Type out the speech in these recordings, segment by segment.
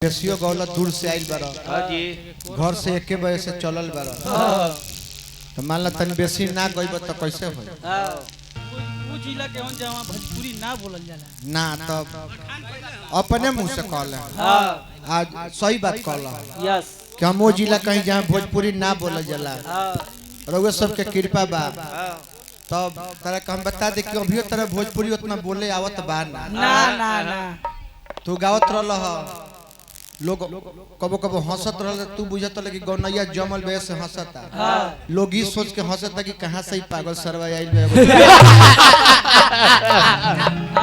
बेसियो गौला दूर से आइल बारा जी घर से एके बजे से चलल बारा तो मान ला तन बेसी ना गइब त कैसे होई वो जिला के हम जहां भोजपुरी ना बोलल जाला ना तब अपने मुंह से कहले आज सही बात कहला यस कि हम वो जिला कहीं जहां भोजपुरी ना बोलल जाला रउआ सबके कृपा बा तब तरह हम बता दे कि अभी तरह भोजपुरी उतना बोले आवत बा ना ना ना ना तू गावत रहल लोग कबो कबो हंसत रहल तू बुझत लगी गौनैया जमल बे से हंसता लोग ई सोच के हंसता कि कहां से ही पागल सरवा आइल बे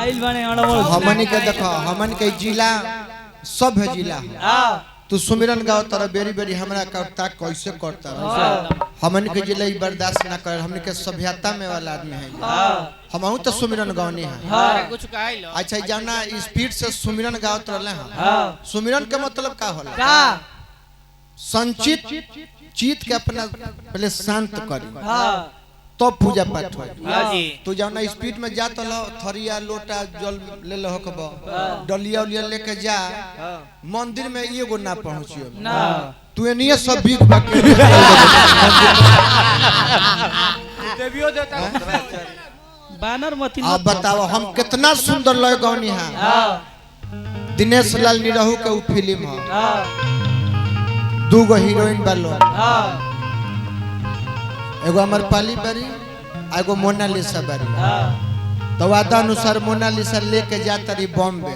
आइल बने अड़वल हमनी के देखो हमन के जिला सब है जिला तू सुमिरन गाओ तरह बेरी बेरी हमरा करता कैसे करता हमन के जिला ई बर्दाश्त ना कर हमन के सभ्यता में वाला आदमी है हमहू तो सुमिरन गावनी है कुछ कहै लो अच्छा जाना स्पीड से सुमिरन गावत रहले हैं सुमिरन के मतलब का होला का संचित चित के अपना पहले शांत करी तो पूजा पाठ हो जी तू जाना स्पीड में जा तो थरिया लोटा जल ले लो हकब डलिया उलिया लेके जा मंदिर में एगो ना पहुंचियो ना तू एनिए सब भीख बाकी देवियो देवता बानर मती अब बताओ हम कितना सुंदर लय गौनी है दिनेश लाल निरहू के उ फिल्म है दू गो हीरोइन बालो एगो अमर पाली बारी एगो मोनालिसा बारी तो वादा अनुसार मोनालिसा लेके जाता रही बॉम्बे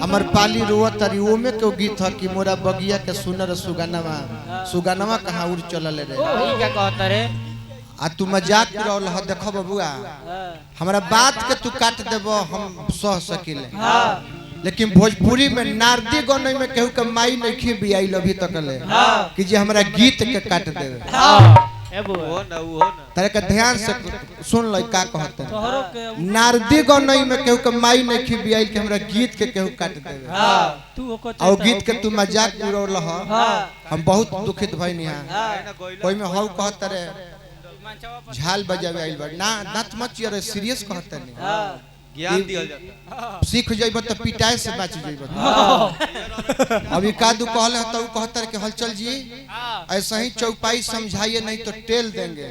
अमर पाली रोवत रही वो में क्यों गीत है कि मोरा बगिया के सुनर सुगानवा कहाँ उड़ चलल रे ई का कहत रे आ तू मजाक करल ह देखो बबुआ हमरा बात के तू काट देबो हम सह सकिले लेकिन भोजपुरी में नारदी गनई में केहू के माई नहीं भी आई अभी तक ले कि जे हमरा गीत के काट देवे ए वो ना तारे का ध्यान से सुन ल का कहत तोहरो के नारदी गनई में केहू के माई नहीं भी आई कि हमरा गीत के केहू काट देवे तू ओको और गीत के तू मजाक उड़ल ह हम बहुत दुखित भइनी हां कोई में हौ कहत रे झाल बजावे आइल बा ना नत मत रे सीरियस कहत नहीं ज्ञान दिया जाता सीख जइब त पिटाए से बच जइब अभी कादू कहले त उ कहतर के हलचल जी ऐसा ही चौपाई समझाइए नहीं तो टेल देंगे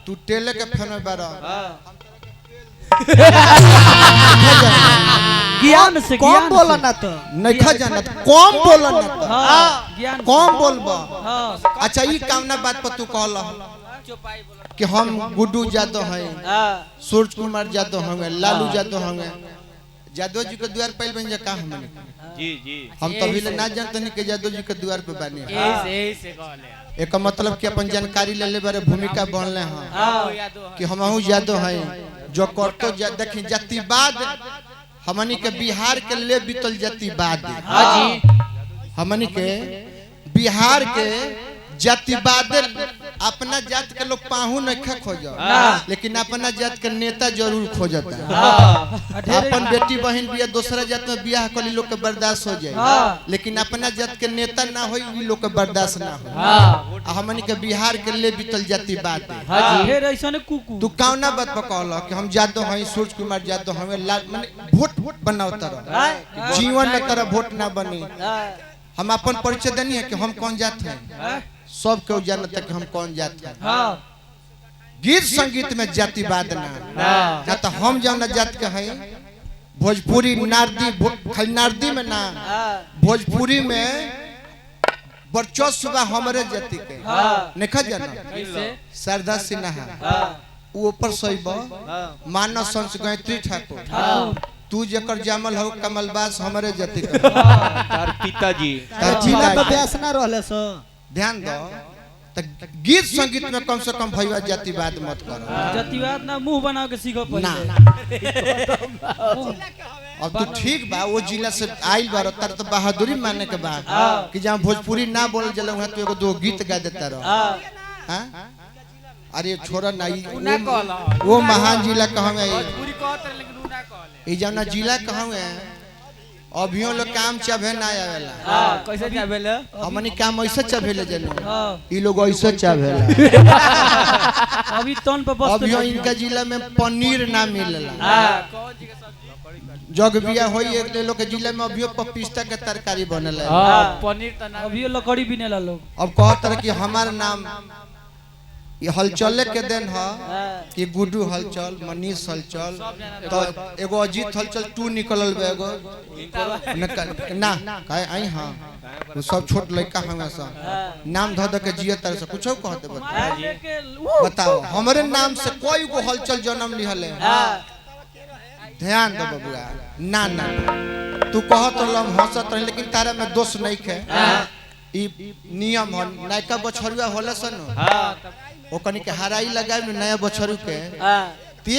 तू टेले के फन बारा ज्ञान से कौन बोला ना तो नहीं खा जाना कौन बोला ना तो ज्ञान कौन बोलबा हां अच्छा ई कामना बात पर तू कहला चौपाई बोला कि हम गुड्डू यादव हैं सूरज कुमार यादव हैं लालू यादव हैं यादव जी के द्वार पहले बन जा का हमने जी जी हम तभी ले ना जानते नहीं कि यादव जी के द्वार पे बने ऐसे कहले एक मतलब कि अपन जानकारी ले ले बारे भूमिका बनले हैं यादो कि हमहू यादव हैं जो करतो देखी जातिवाद हमनी के बिहार के ले बीतल जातिवाद हां जी हमनी के बिहार के जातिवाद अपना जात के लोग पाहु नहीं खोज लेकिन अपना जात के नेता जरूर खोजता अपन बेटी बहन बिया दूसरा जात में बियाह कली लोग के बर्दाश्त हो जाए लेकिन अपना जात के नेता ना होई इ लोग के बर्दाश्त ना हो हमनी के बिहार के ले बीतल जातिवाद फिर ऐसने कुकू तू कौना बात पर कहला कि हम यादव हई सूरज कुमार यादव हमें माने वोट बनाओ तरह जीवन में तरह वोट ना बनी हम अपन परिचय देनी है कि हम कौन जात हैं सब केहू जानता कि हम कौन जात हैं गीत संगीत में जातिवाद ना तो हम जौन जात के हैं भोजपुरी नारदी खाली नारदी में ना भोजपुरी में वर्चस्व हमारे जाति के नहीं जाना शारदा सिन्हा वो ऊपर सहीब मानव संस गायत्री ठाकुर तू जकर जामल हो कमलबास हमारे जाति के तार पिताजी जिला में अभ्यास ना रहले सो ध्यान दो तो गीत संगीत में कम से कम भैया जातिवाद मत करो जातिवाद ना मुंह बनाओ के सीखो ना पहले अब तो ठीक बा वो जिला से आइल बार तर तो बहादुरी मानने के बाद कि जहाँ भोजपुरी ना बोल जले वहाँ तो एगो दो गीत गा देता रहो हां अरे छोरा ना वो महान जिला कहवे पूरी कहत रहे लेकिन उ ना कहले ई जौना जिला कहवे अभियो लोग काम चबे ना आवेला कैसे चाबेले हमनी काम ऐसे चबेले जनो हां ई लोग ऐसे चबेला अभी तन पे बस अभियो इनका जिला में पनीर ना मिलेला कौन जी के सब जग बिया होई एक लोग के जिले में अभियो पपिस्ता के तरकारी बनल है। हां पनीर त ना अभी लकड़ी बिनेला लोग। अब कहत रहे कि हमार नाम ये हलचल के दिन है कि गुड्डू हलचल, मनीष हलचल, तो एगो अजीत हलचल 2 निकलल बे एगो ना काहे आई हां वो सब छोट लड़का हमें सब नाम ध द के जिया तरह से कुछो कहते बताओ हमरे नाम से कोई गो हलचल जन्म लिहले ध्यान दे बबुआ ना ना तू कहत रहलम हंसत रह लेकिन तारा में दोष नहीं है ई नियम है नायका बछरुआ होला सन हां ओ कनी के हराई लगाए में नया बछरू के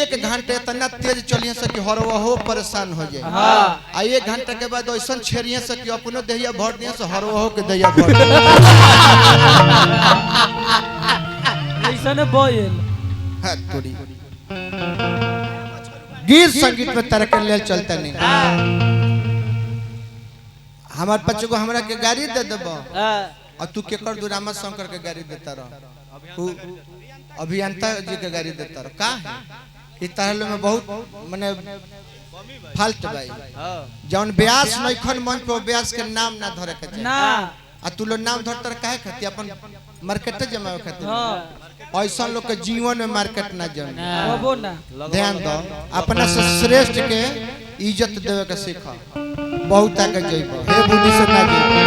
एक घंटे इतना तेज चलिए से कि हर वहो परेशान हो जाए आ 1 घंटा के बाद ऐसा छेड़िए से कि अपनो दहिया भर दिए से हर वहो के दहिया भर ऐसा ने बोल है तोरी गीत संगीत में तरह के ले चलता नहीं हमार बच्चे को हमरा के गाड़ी दे देबो और तू केकर दुरामा शंकर के गाड़ी देता रह तू अभियंता जी के गाड़ी देता रह का है ई तरह में बहुत माने फाल्ट भाई जौन ब्यास नइखन मन पे ब्यास के नाम ना धरे के ना आ तू लो नाम धरतर काहे खाती अपन मार्केट जमावे खाती ऐसा लोग के जीवन में मार्केट ना जाने बाबू ना ध्यान दो अपना से श्रेष्ठ के इज्जत देवे के सीखा बहुत आगे जइबो हे बुद्धि से ना जइबो